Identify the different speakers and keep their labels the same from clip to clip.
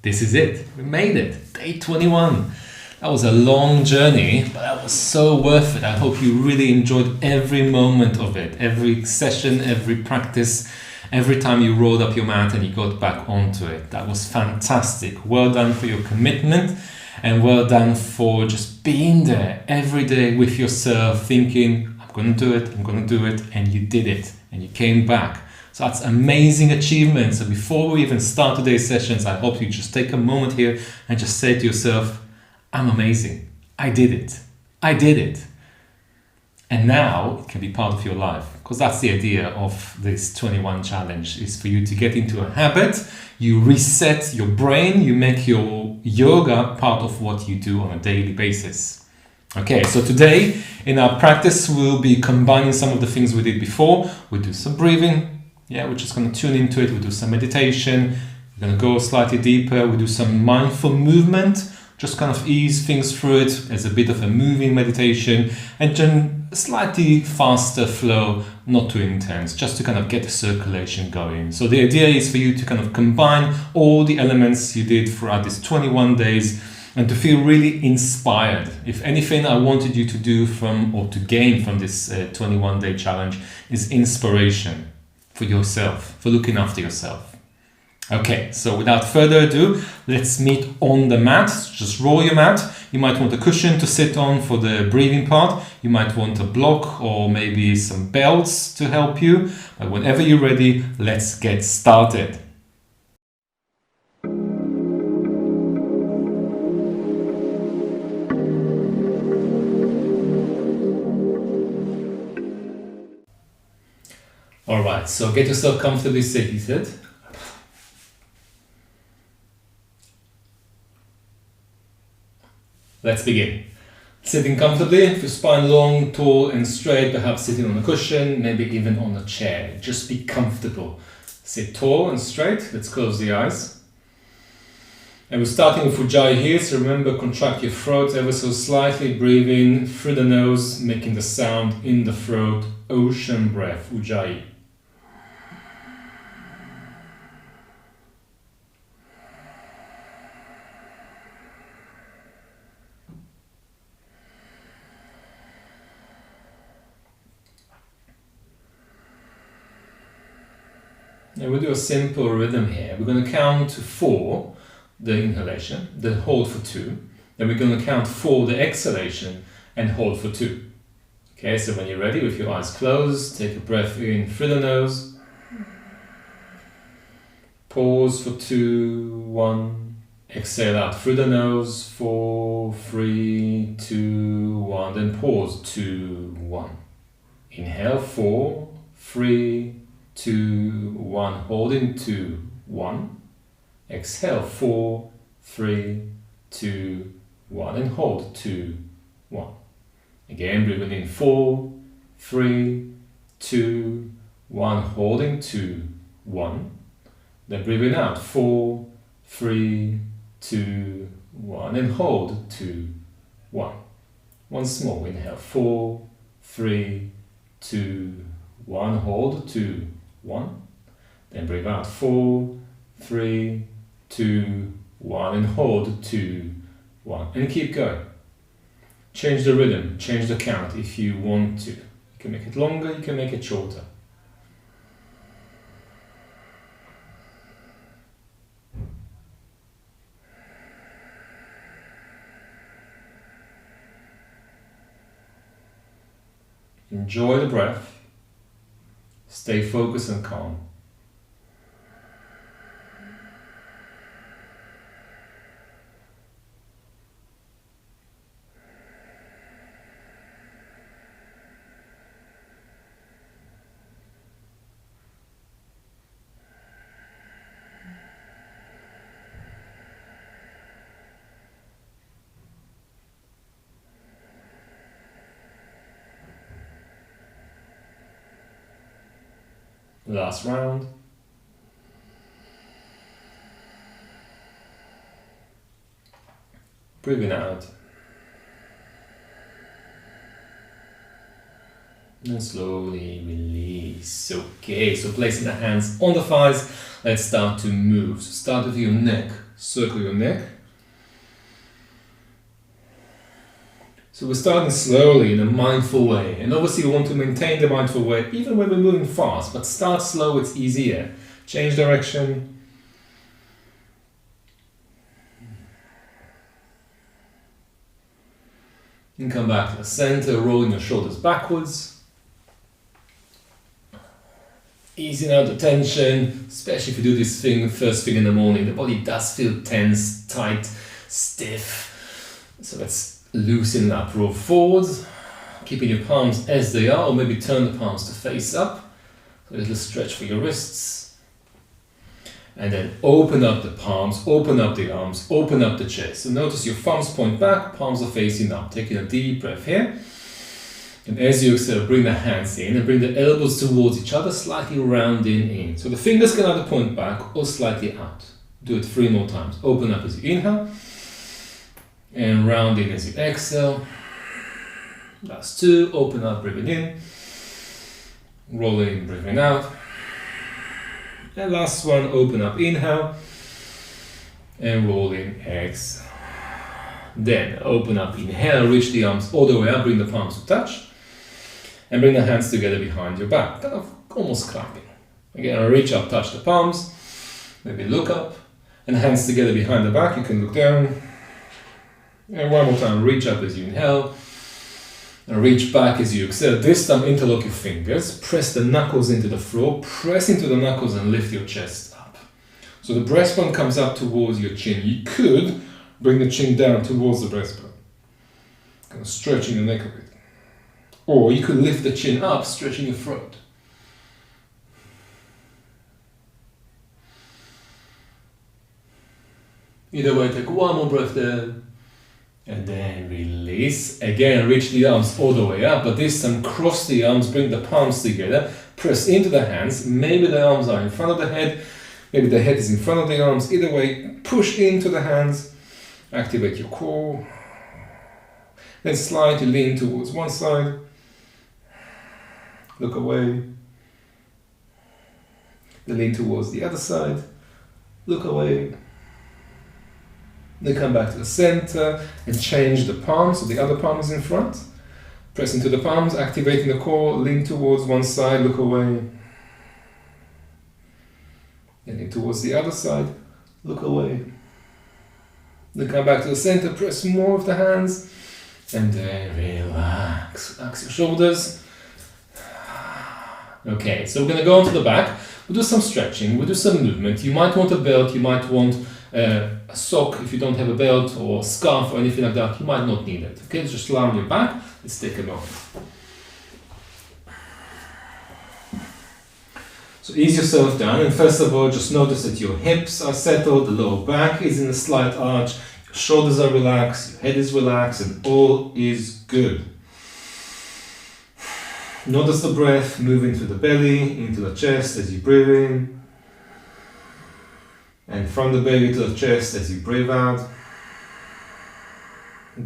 Speaker 1: This is it. We made it. Day 21. That was a long journey, but that was so worth it. I hope you really enjoyed every moment of it, every session, every practice, every time you rolled up your mat and you got back onto it. That was fantastic. Well done for your commitment, and well done for just being there every day with yourself, thinking, I'm going to do it, and you did it, and you came back. So that's amazing achievement. So before we even start today's sessions, I hope you just take a moment here and just say to yourself, I'm amazing. I did it. I did it. And now it can be part of your life, because that's the idea of this 21 challenge, is for you to get into a habit. You reset your brain, you make your yoga part of what you do on a daily basis. Okay, so today in our practice, we'll be combining some of the things we did before. We'll do some breathing. Yeah, we're just going to tune into it. We'll do some meditation. We're going to go slightly deeper. We'll do some mindful movement. Just kind of ease things through it as a bit of a moving meditation, and then a slightly faster flow, not too intense, just to kind of get the circulation going. So the idea is for you to kind of combine all the elements you did throughout these 21 days and to feel really inspired. If anything I wanted you to do to gain from this 21-day challenge is inspiration for yourself, for looking after yourself. Okay, so without further ado, let's meet on the mat. Just roll your mat. You might want a cushion to sit on for the breathing part. You might want a block or maybe some belts to help you. But whenever you're ready, let's get started. All right, so get yourself comfortably seated. Let's begin. Sitting comfortably, with your spine long, tall and straight, perhaps sitting on a cushion, maybe even on a chair. Just be comfortable. Sit tall and straight. Let's close the eyes. And we're starting with Ujjayi here, so remember, contract your throat ever so slightly, breathe in through the nose, making the sound in the throat, ocean breath, Ujjayi. And we'll do a simple rhythm here. We're going to count to 4, the inhalation, then hold for 2. Then we're going to count 4, the exhalation, and hold for 2. Okay, so when you're ready, with your eyes closed, take a breath in through the nose. Pause for 2, 1. Exhale out through the nose, 4, 3, 2, 1. Then pause, 2, 1. Inhale, 4, 3, 2, 1, hold in 2, 1. Exhale, 4, 3, 2, 1, and hold 2, 1. Again, breathing in 4, 3, 2, 1, holding 2, 1. Then breathing out 4, 3, 2, 1, and hold 2, 1. Once more, inhale 4, 3, 2, 1, hold 2, 1. Then breathe out 4, 3, 2, 1, and hold 2, 1. And keep going. Change the rhythm, change the count if you want to. You can make it longer, you can make it shorter. Enjoy the breath. Stay focused and calm. Last round. Breathing out. And slowly release. Okay, so placing the hands on the thighs, let's start to move. So start with your neck circle your neck. So we're starting slowly in a mindful way, and obviously we want to maintain the mindful way even when we're moving fast, but start slow, it's easier. Change direction. And come back to the center, rolling your shoulders backwards. Easing out the tension, especially if you do this thing first thing in the morning. The body does feel tense, tight, stiff. So let's loosen it up. Roll forwards, keeping your palms as they are, or maybe turn the palms to face up. A little stretch for your wrists. And then open up the palms, open up the arms, open up the chest. So notice your thumbs point back, palms are facing up. Taking a deep breath here. And as you exhale, bring the hands in and bring the elbows towards each other, slightly rounding in. So the fingers can either point back or slightly out. Do it 3 more times. Open up as you inhale. And round in as you exhale. Last 2. Open up, breathing in. Rolling, breathing out. And last one, open up, inhale, and roll in, exhale. Then open up, inhale, reach the arms all the way up, bring the palms to touch, and bring the hands together behind your back, kind of almost clapping. Again, reach up, touch the palms, maybe look up, and hands together behind the back, you can look down. And one more time, reach up as you inhale, and reach back as you exhale. This time interlock your fingers, press the knuckles into the floor, press into the knuckles and lift your chest up. So the breastbone comes up towards your chin. You could bring the chin down towards the breastbone, kind of stretching the neck a bit. Or you could lift the chin up, stretching your throat. Either way, take one more breath there. And then release. Again, reach the arms all the way up, but this time cross the arms, bring the palms together, press into the hands. Maybe the arms are in front of the head, maybe the head is in front of the arms. Either way, push into the hands, activate your core. Then slightly lean towards one side, look away. Then lean towards the other side, look away. Then come back to the center and change the palm, so the other palm is in front. Press into the palms, activating the core, lean towards one side, look away. And lean towards the other side, look away. Then come back to the center, press more of the hands, and then relax. Relax your shoulders. Okay, so we're going to go onto the back. We'll do some stretching, we'll do some movement. You might want a belt, you might want a sock if you don't have a belt, or a scarf or anything like that. You might not need it. Okay, just lie on your back. Let's take a moment. So ease yourself down, and first of all, just notice that your hips are settled, the lower back is in a slight arch, your shoulders are relaxed, your head is relaxed, and all is good. Notice the breath moving through the belly, into the chest as you breathe in. And from the belly to the chest as you breathe out.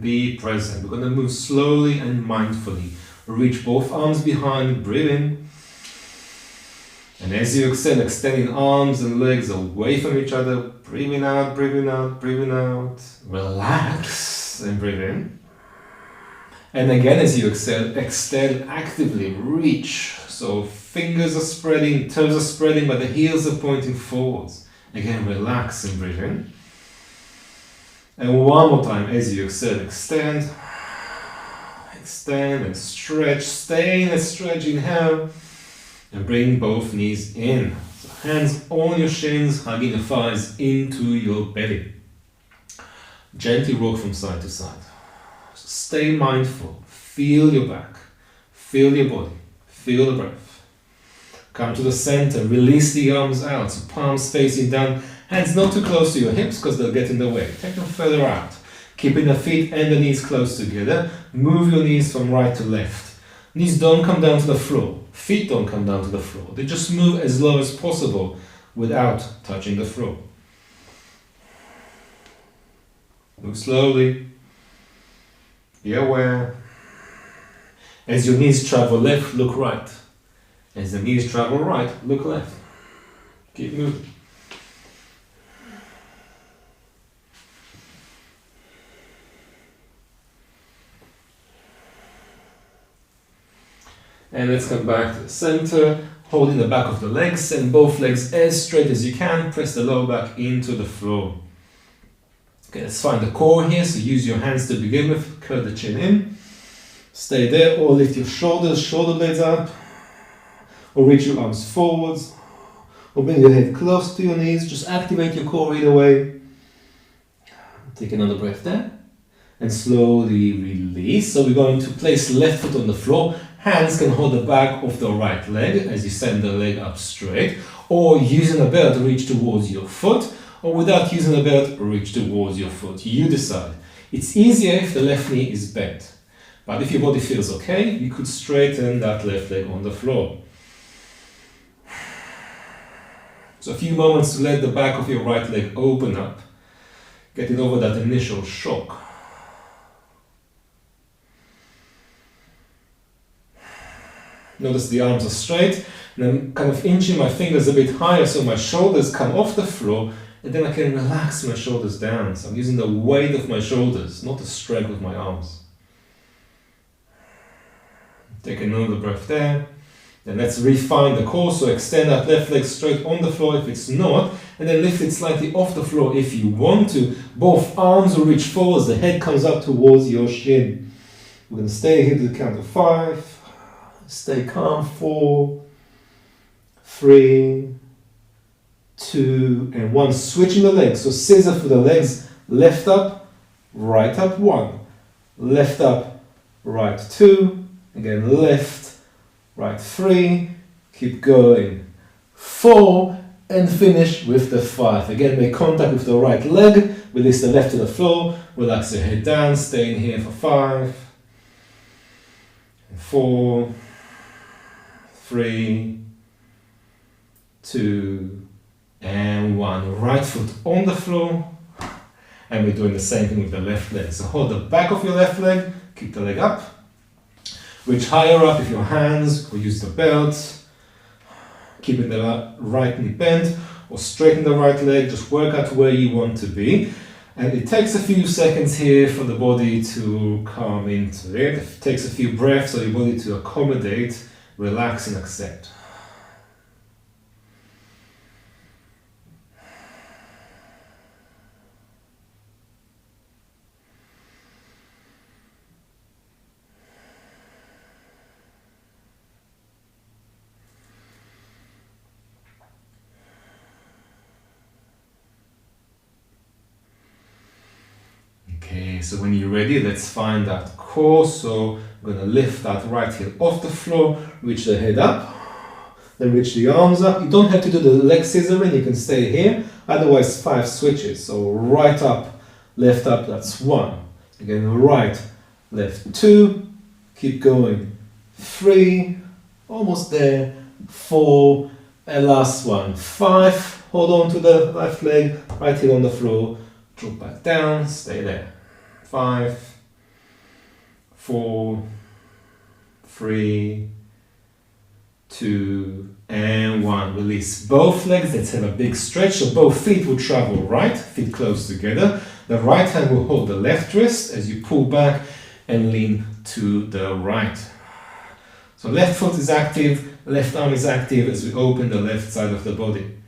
Speaker 1: Be present. We're going to move slowly and mindfully. Reach both arms behind, breathe in. And as you exhale, extending arms and legs away from each other. Breathing out, breathing out, breathing out. Relax and breathe in. And again, as you exhale, extend actively, reach. So fingers are spreading, toes are spreading, but the heels are pointing forwards. Again, relax and breathe in. And one more time, as you exhale, extend. Extend and stretch, stay in a stretch, inhale. And bring both knees in. So hands on your shins, hugging the thighs into your belly. Gently rock from side to side. So stay mindful. Feel your back. Feel your body. Feel the breath. Come to the center. Release the arms out. So palms facing down. Hands not too close to your hips because they'll get in the way. Take them further out. Keeping the feet and the knees close together. Move your knees from right to left. Knees don't come down to the floor. Feet don't come down to the floor. They just move as low as possible without touching the floor. Move slowly. Be aware. As your knees travel left, look right. As the knees travel right, look left. Keep moving. And let's come back to the center, holding the back of the legs and both legs as straight as you can. Press the lower back into the floor. Okay, let's find the core here. So use your hands to begin with. Curl the chin in. Stay there, or lift your shoulders, shoulder blades up. Or reach your arms forwards. Or bring your head close to your knees. Just activate your core either way. Take another breath there. And slowly release. So we're going to place left foot on the floor. Hands can hold the back of the right leg as you send the leg up straight. Or using a belt, reach towards your foot. Or without using a belt, reach towards your foot. You decide. It's easier if the left knee is bent. But if your body feels okay, you could straighten that left leg on the floor. So a few moments to let the back of your right leg open up. Getting over that initial shock. Notice the arms are straight, and I'm kind of inching my fingers a bit higher so my shoulders come off the floor, and then I can relax my shoulders down. So I'm using the weight of my shoulders, not the strength of my arms. Take another breath there. Then let's refine the core, so extend that left leg straight on the floor if it's not, and then lift it slightly off the floor if you want to. Both arms will reach forwards, the head comes up towards your shin. We're going to stay here to the count of 5. Stay calm. 4, 3, 2, and 1. Switching the legs, so scissor for the legs, left up, right up, 1. Left up, right 2. Again, left, right 3, keep going, 4, and finish with the 5. Again, make contact with the right leg, release the left to the floor, relax your head down, stay in here for 5, 4, 3, 2, and 1. Right foot on the floor, and we're doing the same thing with the left leg. So hold the back of your left leg, keep the leg up. Reach higher up with your hands, or use the belt. Keeping the right knee bent, or straighten the right leg. Just work out where you want to be. And it takes a few seconds here for the body to come into it. It takes a few breaths for your body to accommodate, relax, and accept. Okay, so when you're ready, let's find that core. So we're going to lift that right heel off the floor, reach the head up, then reach the arms up. You don't have to do the leg scissoring, you can stay here. Otherwise, 5 switches. So right up, left up, that's 1. Again, right, left 2, keep going. 3, almost there. 4, and last one. 5, hold on to the left leg, right heel on the floor. Drop back down, stay there. 5, 4, 3, 2, and 1. Release both legs. Let's have a big stretch. So both feet will travel right, feet close together. The right hand will hold the left wrist as you pull back and lean to the right. So left foot is active, left arm is active as we open the left side of the body.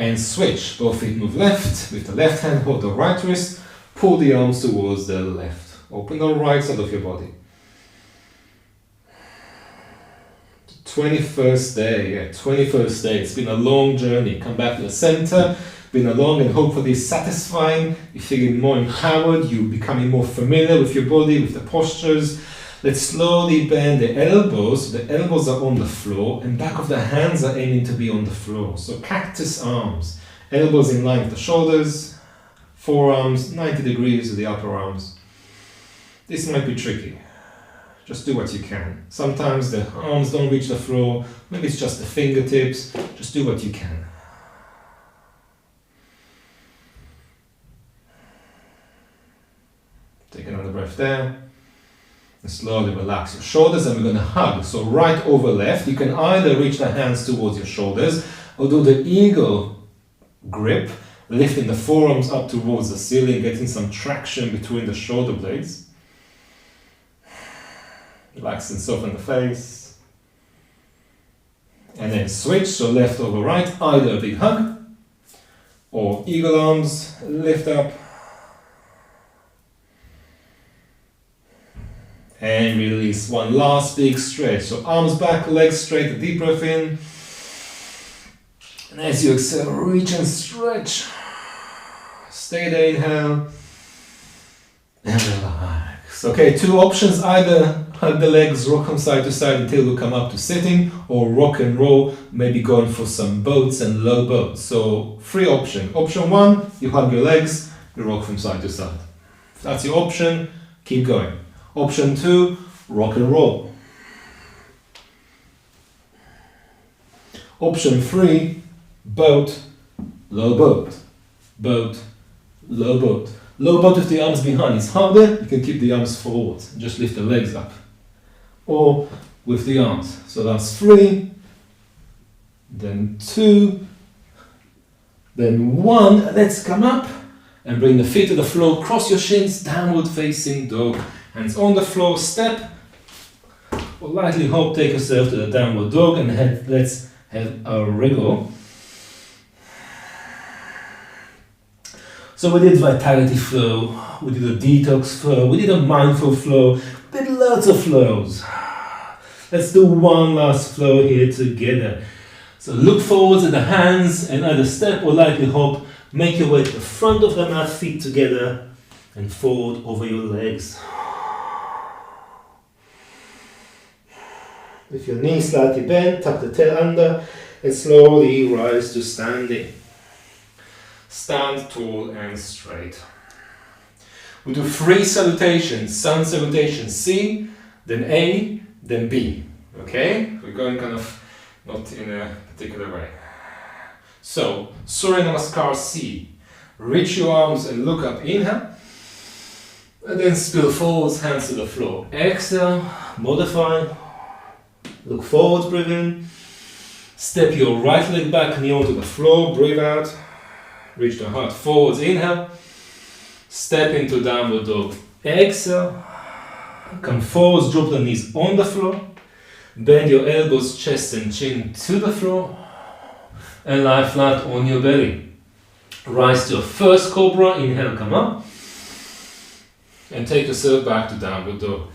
Speaker 1: And switch. Both feet move left. With the left hand, hold the right wrist. Pull the arms towards the left. Open the right side of your body. 21st day. Yeah, 21st day. It's been a long journey. Come back to the center. Been a long and hopefully satisfying. You're feeling more empowered. You're becoming more familiar with your body, with the postures. Let's slowly bend the elbows. The elbows are on the floor and back of the hands are aiming to be on the floor. So cactus arms. Elbows in line with the shoulders. Forearms 90 degrees with the upper arms. This might be tricky. Just do what you can. Sometimes the arms don't reach the floor. Maybe it's just the fingertips. Just do what you can. Take another breath there. And slowly relax your shoulders and we're going to hug. So right over left. You can either reach the hands towards your shoulders or do the eagle grip lifting the forearms up towards the ceiling, getting some traction between the shoulder blades. Relax and soften the face. And then switch, so left over right, either a big hug or eagle arms, lift up. And release. One last big stretch. So arms back, legs straight, a deep breath in. And as you exhale, reach and stretch. Stay there, inhale. And relax. Okay, two options. Either hug the legs, rock them side to side until you come up to sitting, or rock and roll, maybe going for some boats and low boats. So, free option. Option one, you hug your legs, you rock from side to side. If that's your option, keep going. Option two, rock and roll. Option three, boat, low boat. Boat, low boat. Low boat with the arms behind is harder, you can keep the arms forward. Just lift the legs up. Or with the arms. So that's 3, then 2, then 1. Let's come up and bring the feet to the floor. Cross your shins, downward facing dog. Hands on the floor, step. Or lightly hop, take yourself to the downward dog and let's have a wriggle. So we did vitality flow, we did a detox flow, we did a mindful flow, we did lots of flows. Let's do one last flow here together. So look forwards at the hands and either step or lightly hop. Make your way to the front of the mat, feet together and forward over your legs. With your knees slightly bent, tuck the tail under and slowly rise to standing. Stand tall and straight. We do 3 salutations. Sun salutation C, then A, then B. Okay? We're going kind of not in a particular way. So, Surya Namaskar C. Reach your arms and look up. Inhale. And then spill forwards, hands to the floor. Exhale, modify. Look forwards, breathe in. Step your right leg back, knee onto the floor, breathe out. Reach the heart forwards, inhale. Step into downward dog. Exhale. Come forwards, drop the knees on the floor. Bend your elbows, chest and chin to the floor. And lie flat on your belly. Rise to a first cobra, inhale, come up. And take yourself back to downward dog.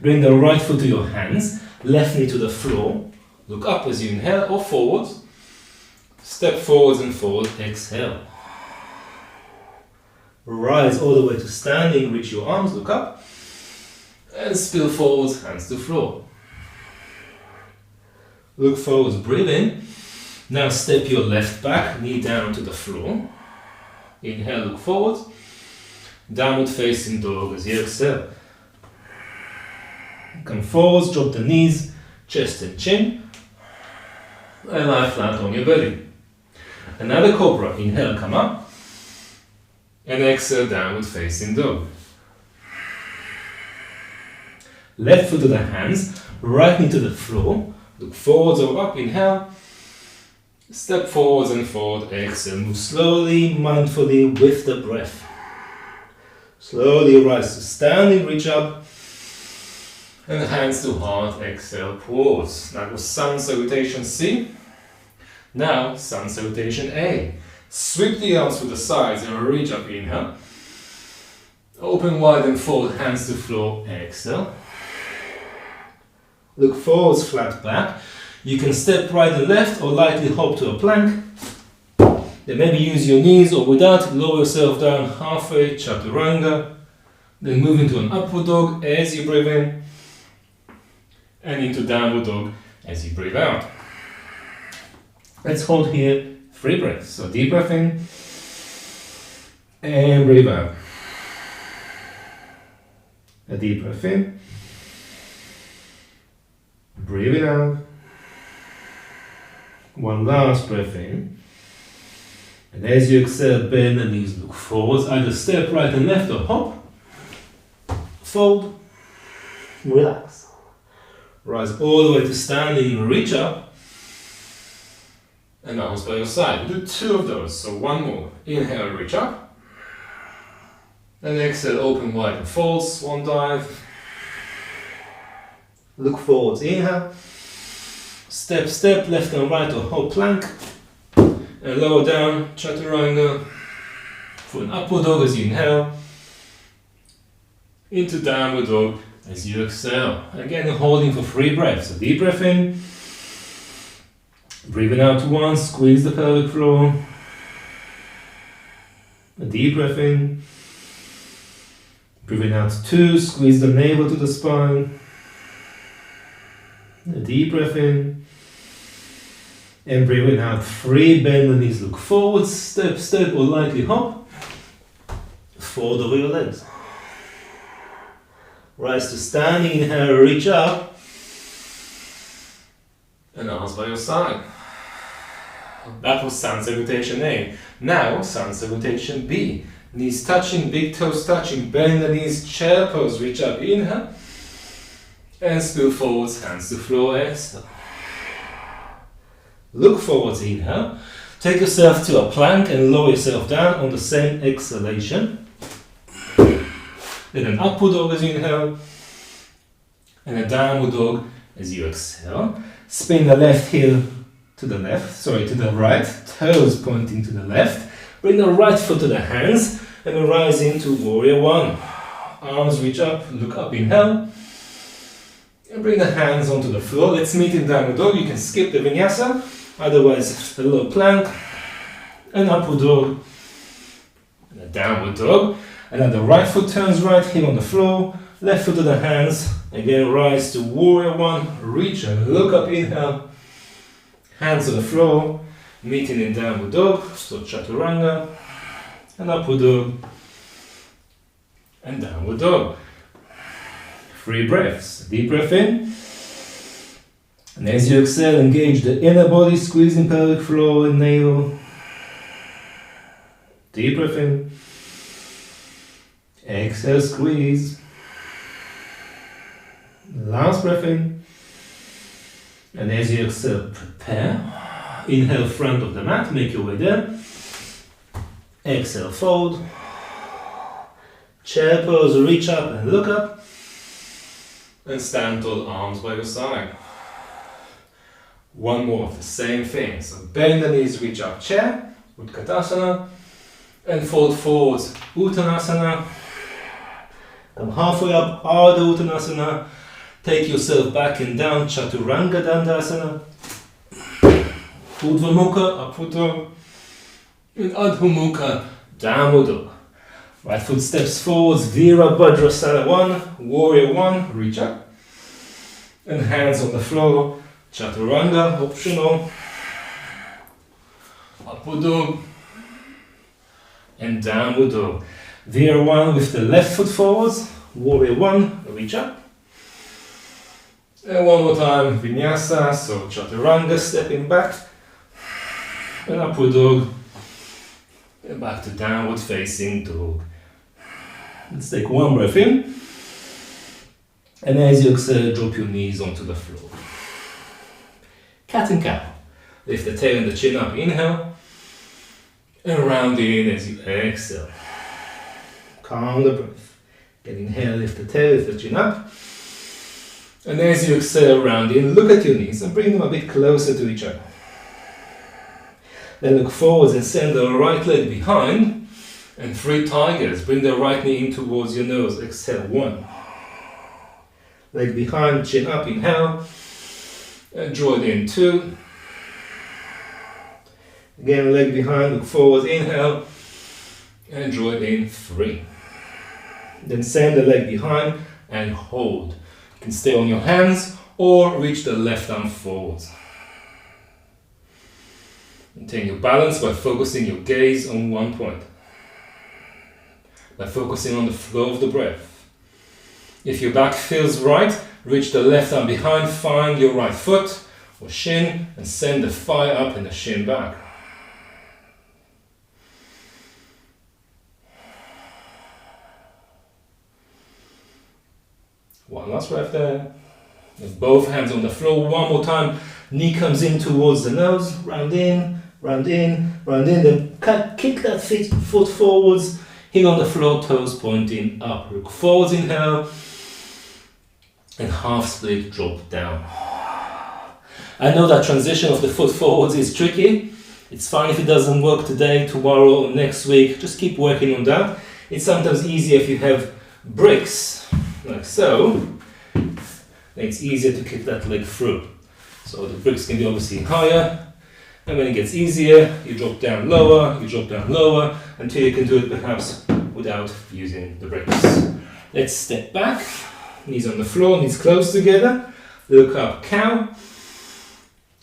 Speaker 1: Bring the right foot to your hands, left knee to the floor. Look up as you inhale or forwards. Step forwards and forward, exhale. Rise all the way to standing, reach your arms, look up. And spill forwards, hands to floor. Look forwards, breathe in. Now step your left back, knee down to the floor. Inhale, look forward. Downward facing dog as you exhale. Come forwards, drop the knees, chest and chin. And lie flat on your belly. Another cobra, inhale, come up. And exhale, downward facing dog. Left foot to the hands, right knee to the floor. Look forwards or up, inhale. Step forwards and forward, exhale. Move slowly, mindfully with the breath. Slowly rise to standing, reach up. And hands to heart, exhale, pause. That was Sun Salutation C. Now, Sun Salutation A. Sweep the arms to the sides and reach up, inhale. Open wide and forward, hands to floor, exhale. Look forwards, flat back. You can step right and left or lightly hop to a plank. Then maybe use your knees or without, lower yourself down halfway, chaturanga. Then move into an upward dog as you breathe in. And into downward dog as you breathe out. Let's hold here 3 breaths. So deep breath in and breathe out. A deep breath in. Breathe it out. One last breath in. And as you exhale, bend the knees, look forwards. Either step right and left or hop. Fold. Relax. Rise all the way to standing, reach up. And arms by your side. Do 2 of those, so 1 more. Inhale, reach up. And exhale, open wide and fold, swan dive. Look forwards, inhale. Step, step, left and right or whole plank. And lower down, chaturanga. For an upward dog as you inhale. Into downward dog as you exhale. Again, holding for 3 breaths. So deep breath in. Breathing out 1, squeeze the pelvic floor. A deep breath in. Breathing out 2, squeeze the navel to the spine. A deep breath in. And breathing out 3, bend the knees, look forward, step, step or lightly hop. Fold over your legs. Rise to standing, inhale, reach up. And arms by your side. That was Sun Salutation A. Now, Sun Salutation B. Knees touching, big toes touching, bend the knees, chair pose, reach up, inhale. And spill forwards, hands to floor, exhale. Look forwards, inhale. Take yourself to a plank and lower yourself down on the same exhalation. Then an upward dog as you inhale. And a downward dog as you exhale. Spin the left heel to the left, to the right, toes pointing to the left. Bring the right foot to the hands and then rise into Warrior 1. Arms reach up, look up, inhale. And bring the hands onto the floor. Let's meet in downward dog. You can skip the vinyasa, otherwise a low plank, an upward dog, and a downward dog. And then the right foot turns right, heel on the floor, left foot to the hands. Again, rise to Warrior 1, reach and look up, inhale. Hands to the floor, meeting in downward dog, so chaturanga, and upward dog, and downward dog. 3 breaths. Deep breath in. And as you exhale, engage the inner body, squeezing pelvic floor and navel. Deep breath in. Exhale, squeeze. Last breath in. And as you exhale, prepare. Inhale, front of the mat, make your way there. Exhale, fold. Chair pose, reach up and look up. And stand tall, arms by your side. 1 more of the same thing. So bend the knees, reach up, chair, Uttanasana. And fold forwards, Uttanasana. Come halfway up, Ardha Uttanasana. Take yourself back and down, Chaturanga Dandasana. Urdhva Mukha, upward dog. And Adho Mukha, downward dog. Right foot steps forwards, Virabhadrasana 1, Warrior 1, reach up. And hands on the floor, Chaturanga, optional. Upward dog. And downward dog. Vira 1 with the left foot forwards, Warrior 1, reach up. And 1 more time, Vinyasa, so Chaturanga, stepping back. And upward dog. And back to downward facing dog. Let's take 1 breath in. And as you exhale, drop your knees onto the floor. Cat and cow. Lift the tail and the chin up, inhale. And round in as you exhale. Calm the breath. Again, inhale, lift the tail, lift the chin up. And as you exhale, round in, look at your knees and bring them a bit closer to each other. Then look forwards and send the right leg behind. And 3 tigers. Bring the right knee in towards your nose. Exhale, 1. Leg behind, chin up, inhale. And draw it in, 2. Again, leg behind, look forward, inhale. And draw it in, 3. Then send the leg behind and hold. You can stay on your hands or reach the left arm forwards. Maintain your balance by focusing your gaze on 1 point. By focusing on the flow of the breath. If your back feels right, reach the left arm behind, find your right foot or shin and send the thigh up and the shin back. One last breath there. With both hands on the floor, 1 more time.
Speaker 2: Knee comes in towards the nose, round in, round in, round in. Then kick that foot forwards. Heel on the floor, toes pointing up. Look forwards, inhale. And half split, drop down. I know that transition of the foot forwards is tricky. It's fine if it doesn't work today, tomorrow, or next week. Just keep working on that. It's sometimes easier if you have bricks, like so. It's easier to kick that leg through. So the bricks can be obviously higher. And when it gets easier, you drop down lower, until you can do it perhaps without using the bricks. Let's step back. Knees on the floor, knees close together. Look up, cow.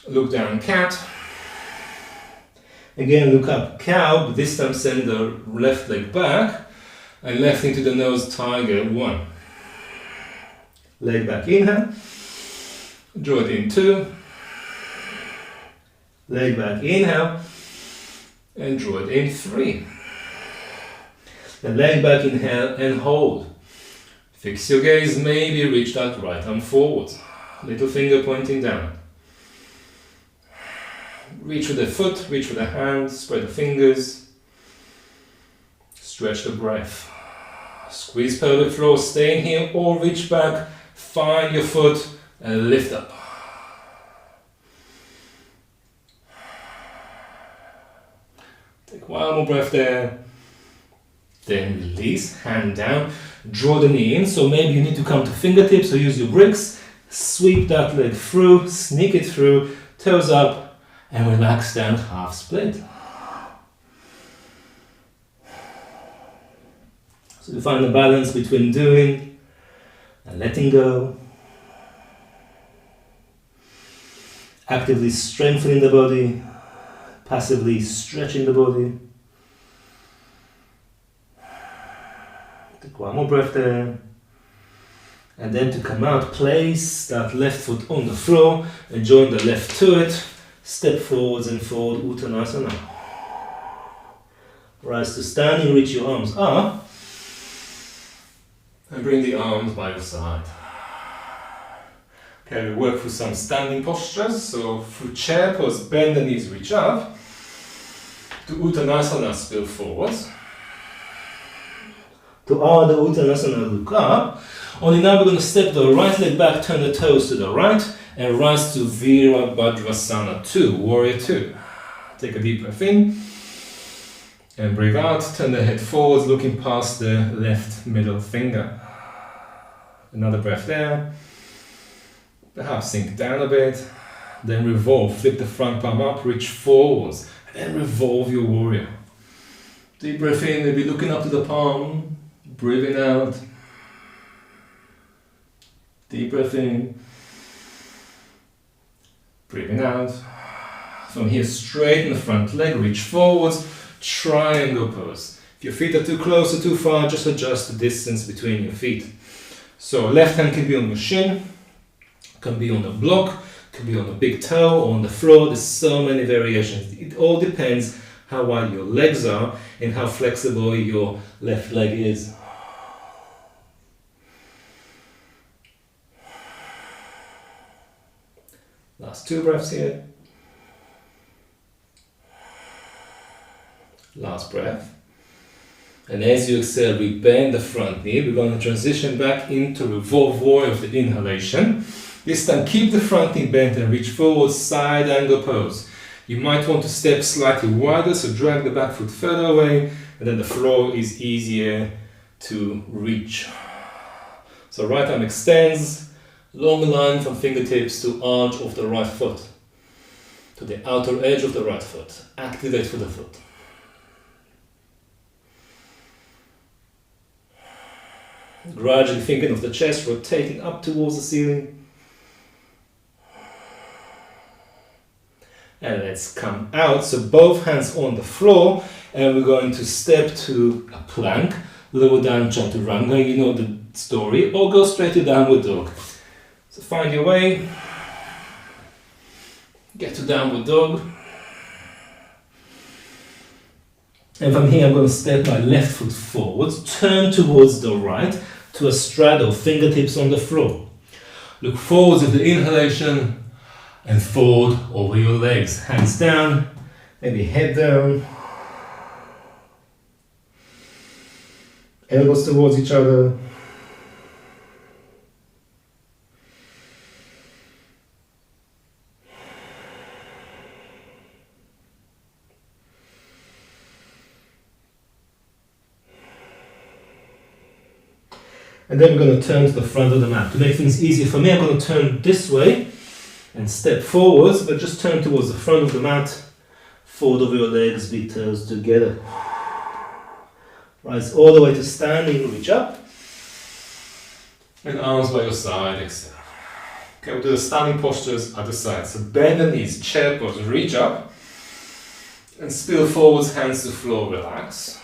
Speaker 2: Look down, cat. Again, look up, cow, but this time send the left leg back and left into the nose, tiger, 1. Leg back, inhale. Draw it in, 2. Leg back, inhale. And draw it in, 3. Then leg back, inhale and hold. Fix your gaze, maybe reach that right arm forward. Little finger pointing down. Reach with the foot, reach with the hand, spread the fingers. Stretch the breath. Squeeze pelvic floor, stay in here or reach back. Find your foot and lift up. Take one more breath there. Then release, hand down. Draw the knee in, so maybe you need to come to fingertips or use your bricks. Sweep that leg through, sneak it through, toes up, and relax down, half split. So you find the balance between doing and letting go. Actively strengthening the body, passively stretching the body. Take one more breath there. And then to come out, place that left foot on the floor and join the left to it. Step forwards and forward, Uttanasana. Rise to standing, reach your arms up. And bring the arms by your side. Okay, we work through some standing postures. So through chair pose, bend the knees, reach up. To Uttanasana, spill forwards. To Ardha Uttanasana, look up. Only now we're going to step the right leg back, turn the toes to the right, and rise to Virabhadrasana 2, Warrior 2. Take a deep breath in, and breathe out. Turn the head forwards, looking past the left middle finger. Another breath there. Perhaps sink down a bit. Then revolve, flip the front palm up, reach forwards, and then revolve your warrior. Deep breath in, maybe looking up to the palm, breathing out. Deep breath in, breathing out. From here, straighten the front leg, reach forwards, triangle pose. If your feet are too close or too far, just adjust the distance between your feet. So left hand can be on your shin, can be on the block, can be on the big toe or on the floor. There's so many variations. It all depends how wide your legs are and how flexible your left leg is. Last 2 breaths here. Last breath. And as you exhale, we bend the front knee. We're going to transition back into revolve warrior of the inhalation. This time, keep the front knee bent and reach forward, side angle pose. You might want to step slightly wider, so drag the back foot further away, and then the floor is easier to reach. So right arm extends, long line from fingertips to arch of the right foot, to the outer edge of the right foot. Activate for the foot. Gradually thinking of the chest, rotating up towards the ceiling. And let's come out, so both hands on the floor, and we're going to step to a plank, lower down chaturanga, you know the story, or go straight to downward dog. So find your way, get to downward dog, and from here I'm going to step my left foot forwards, turn towards the right to a straddle, fingertips on the floor. Look forwards with the inhalation, And forward over your legs. Hands down, maybe head down. Elbows towards each other. And then we're going to turn to the front of the mat. To make things easier for me, I'm going to turn this way and step forwards, but just turn towards the front of the mat. Forward over your legs, big toes together. Rise all the way to standing, reach up.
Speaker 1: And arms by your side, exhale. Okay, we'll do the standing postures at the side. So bend the knees, chair pose, reach up. And spill forwards, hands to floor, relax.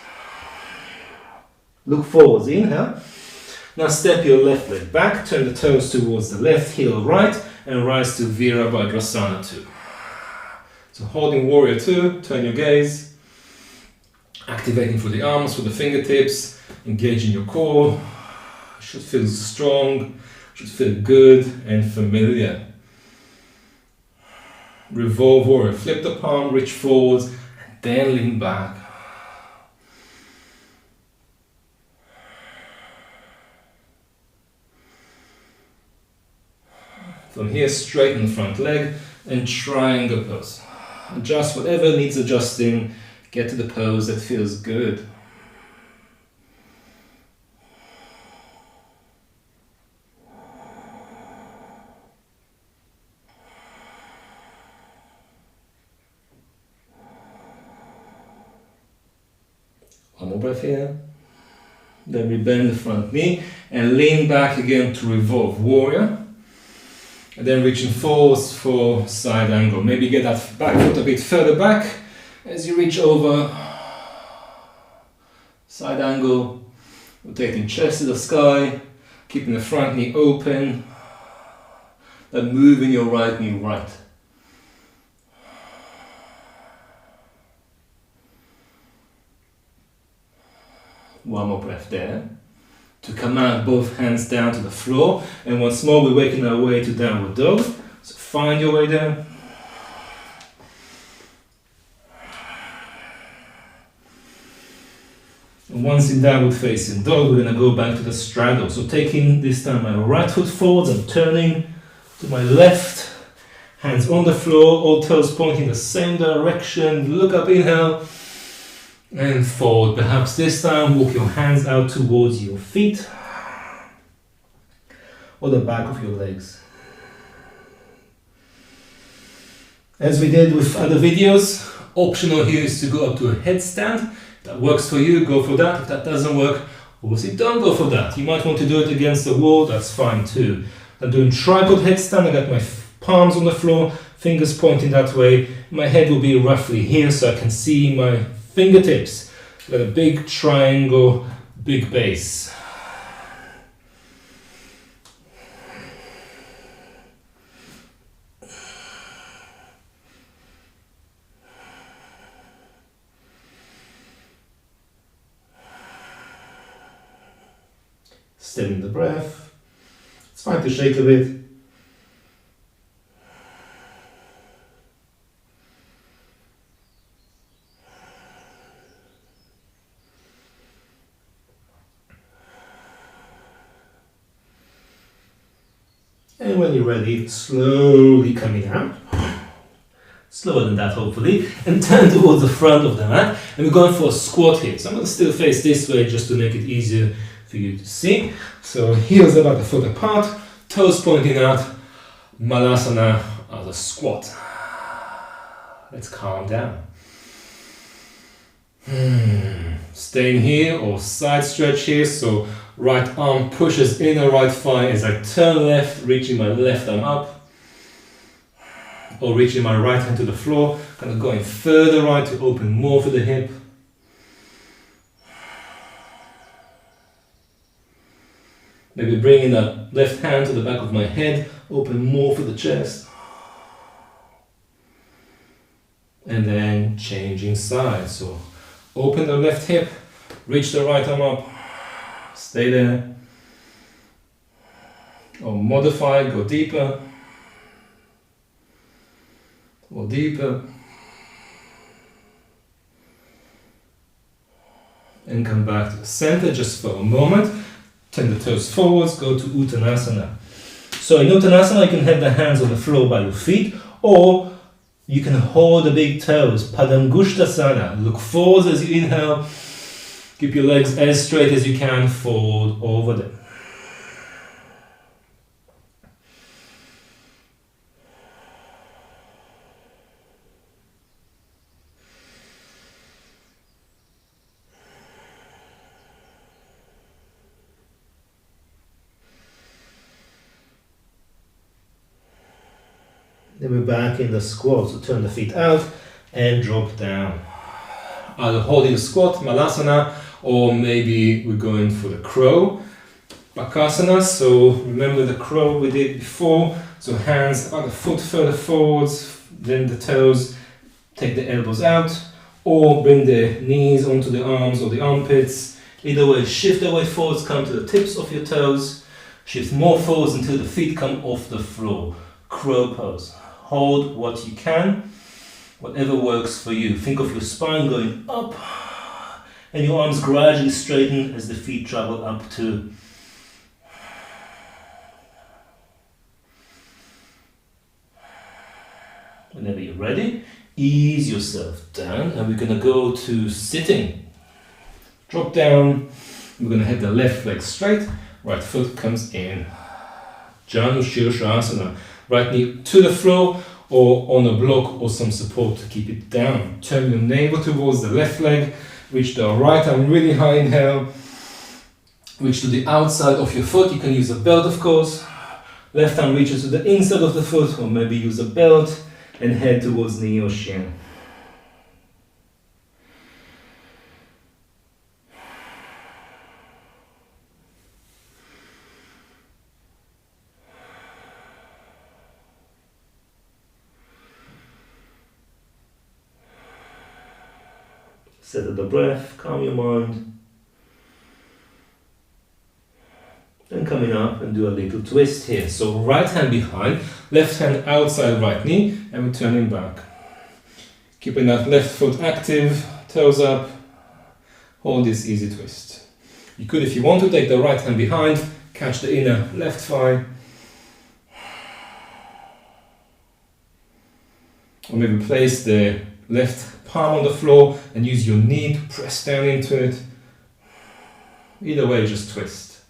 Speaker 2: Look forwards, inhale. Now step your left leg back, turn the toes towards the left, heel right, and rise to Virabhadrasana 2. So holding warrior 2, turn your gaze, activating through the arms, through the fingertips, engaging your core. Should feel strong, should feel good and familiar. Revolve warrior, flip the palm, reach forwards, and then lean back. From here, straighten the front leg and triangle pose. Adjust whatever needs adjusting. Get to the pose that feels good. One more breath here. Then we bend the front knee and lean back again to revolve warrior. And then reaching forwards for side angle. Maybe get that back foot a bit further back as you reach over. Side angle, rotating chest to the sky, keeping the front knee open. Then moving your right knee right. One more breath there. To come out, both hands down to the floor. And once more, we're waking our way to downward dog. So find your way there. And once in downward facing dog, we're going to go back to the straddle. So taking this time my right foot forwards and turning to my left. Hands on the floor, all toes pointing the same direction. Look up, inhale. And forward. Perhaps this time walk your hands out towards your feet or the back of your legs. As we did with other videos, optional here is to go up to a headstand. If that works for you, go for that. If that doesn't work, obviously don't go for that. You might want to do it against the wall, that's fine too. I'm doing tripod headstand. I got my palms on the floor, fingers pointing that way. My head will be roughly here so I can see my fingertips. Got a big triangle, big base. Steadying the breath. It's fine to shake a bit. And when you're ready, slowly coming out, slower than that hopefully, and turn towards the front of the mat. And we're going for a squat here. So I'm going to still face this way just to make it easier for you to see. So heels about the foot apart, toes pointing out, Malasana as a squat. Let's calm down. Staying here or side stretch here. So right arm pushes inner right thigh as I turn left, reaching my left arm up. Or reaching my right hand to the floor. Kind of going further right to open more for the hip. Maybe bringing that left hand to the back of my head, open more for the chest. And then changing sides. So open the left hip, reach the right arm up, stay there. Or modify, go deeper. or deeper. And come back to the center just for a moment. Turn the toes forwards, go to Uttanasana. So in Uttanasana, you can have the hands on the floor by your feet, or you can hold the big toes, Padangusthasana. Look forwards as you inhale. Keep your legs as straight as you can, fold over them. Then we're back in the squat, so turn the feet out and drop down. Either holding the squat, Malasana, or maybe we're going for the crow, Bakasana. So remember the crow we did before. So hands about a foot further forwards, then the toes, take the elbows out, or bring the knees onto the arms or the armpits. Either way, shift the weight forwards, come to the tips of your toes, shift more forwards until the feet come off the floor. Crow pose. Hold what you can, whatever works for you. Think of your spine going up and your arms gradually straighten as the feet travel up too. Whenever you're ready, ease yourself down and we're going to go to sitting. Drop down, we're going to head the left leg straight, right foot comes in. Janu Shirshasana. Right knee to the floor or on a block or some support to keep it down. Turn your navel towards the left leg. Reach the right arm really high, inhale. Reach to the outside of your foot. You can use a belt, of course. Left arm reaches to the inside of the foot, or maybe use a belt and head towards knee or shin. Settle the breath, calm your mind. Then coming up and do a little twist here. So right hand behind, left hand outside right knee, and we're turning back. Keeping that left foot active, toes up, hold this easy twist. You could, if you want to, take the right hand behind, catch the inner left thigh. Or maybe place the left palm on the floor and use your knee to press down into it. Either way, just twist.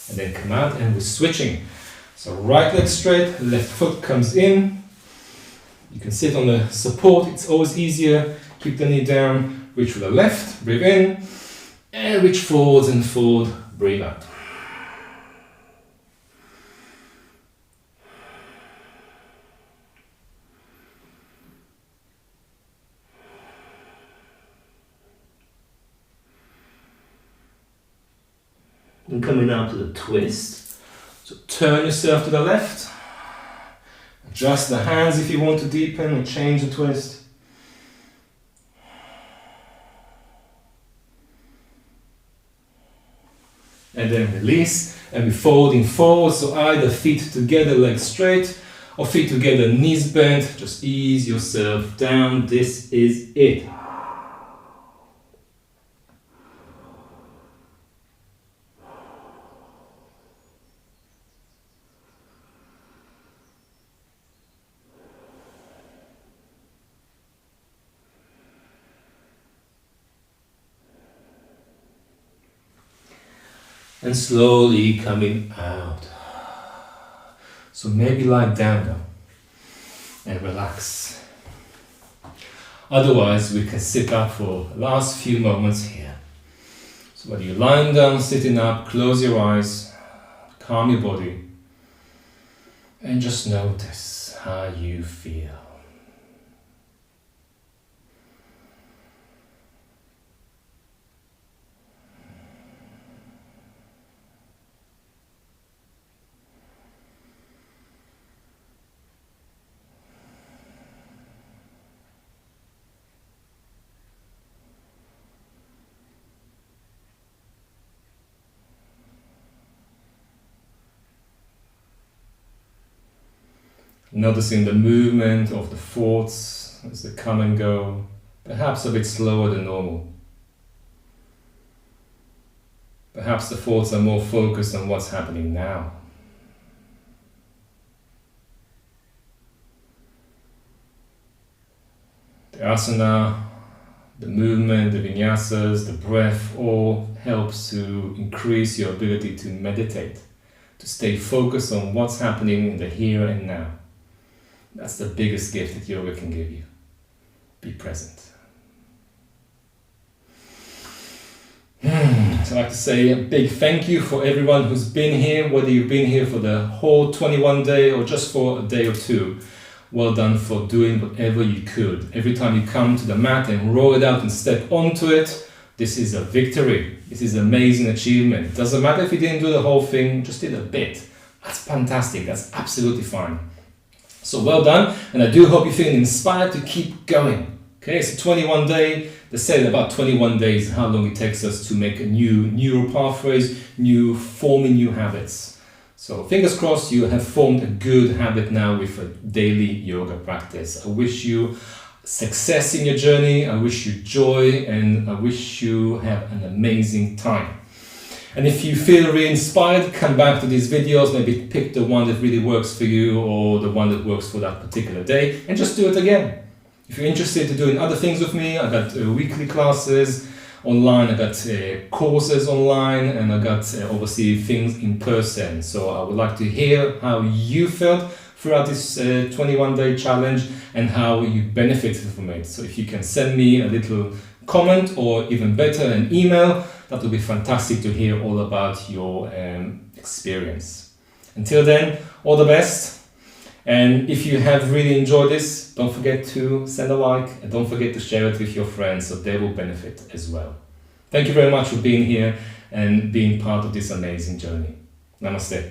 Speaker 2: And then come out and we're switching. So right leg straight, left foot comes in. You can sit on the support, it's always easier. Keep the knee down, reach for the left, breathe in, and reach forwards and forward, breathe out. And coming out to the twist. So turn yourself to the left. Adjust the hands if you want to deepen or change the twist. And then release. And we're folding forward. So either feet together, legs straight, or feet together, knees bent. Just ease yourself down. This is it. And slowly coming out. So maybe lie down now and relax. Otherwise, we can sit up for the last few moments here. So whether you're lying down, sitting up, close your eyes, calm your body, and just notice how you feel.
Speaker 1: Noticing the movement of the thoughts as they come and go, perhaps a bit slower than normal. Perhaps the thoughts are more focused on what's happening now. The asana, the movement, the vinyasas, the breath all helps to increase your ability to meditate, to stay focused on what's happening in the here and now. That's the biggest gift that yoga can give you. Be present. So I'd like to say a big thank you for everyone who's been here, whether you've been here for the whole 21 day or just for a day or two. Well done for doing whatever you could. Every time you come to the mat and roll it out and step onto it, this is a victory. This is an amazing achievement. It doesn't matter if you didn't do the whole thing, just did a bit. That's fantastic. That's absolutely fine. So well done, and I do hope you're feeling inspired to keep going. Okay, it's a 21 day. They say that about 21 days is how long it takes us to make a new neural pathways, forming new habits. So fingers crossed you have formed a good habit now with a daily yoga practice. I wish you success in your journey, I wish you joy, and I wish you have an amazing time. And if you feel really inspired, come back to these videos, maybe pick the one that really works for you or the one that works for that particular day and just do it again. If you're interested in doing other things with me, I got weekly classes online, I got courses online, and I got obviously things in person. So I would like to hear how you felt throughout this 21-day challenge and how you benefited from it. So if you can send me a little comment or even better an email, that would be fantastic to hear all about your experience. Until then, all the best. And if you have really enjoyed this, don't forget to send a like and don't forget to share it with your friends so they will benefit as well. Thank you very much for being here and being part of this amazing journey. Namaste.